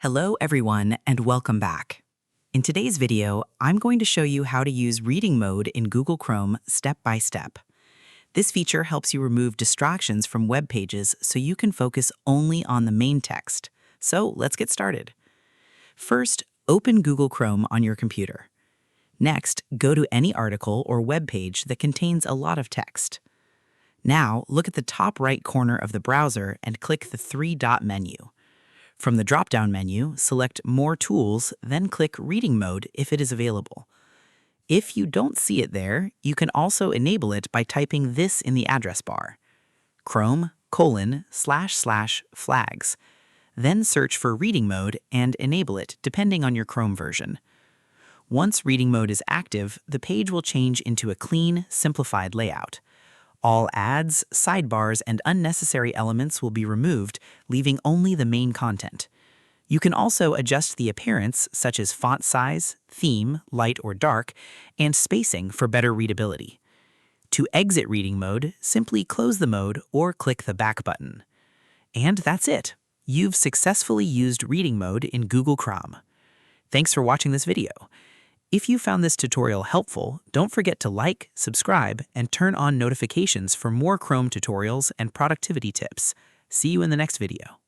Hello everyone and welcome back. In today's video, I'm going to show you how to use reading mode in Google Chrome step by step. This feature helps you remove distractions from web pages so you can focus only on the main text. So let's get started. First, open Google Chrome on your computer. Next, go to any article or web page that contains a lot of text. Now, look at the top right corner of the browser and click the three-dot menu. From the drop-down menu, select More Tools, then click Reading Mode if it is available. If you don't see it there, you can also enable it by typing this in the address bar: chrome://flags. Then search for Reading Mode and enable it depending on your Chrome version. Once Reading Mode is active, the page will change into a clean, simplified layout. All ads, sidebars, and unnecessary elements will be removed, leaving only the main content. You can also adjust the appearance, such as font size, theme, light or dark, and spacing for better readability. To exit reading mode, simply close the mode or click the back button. And that's it. You've successfully used reading mode in Google Chrome. Thanks for watching this video. If you found this tutorial helpful, don't forget to like, subscribe, and turn on notifications for more Chrome tutorials and productivity tips. See you in the next video.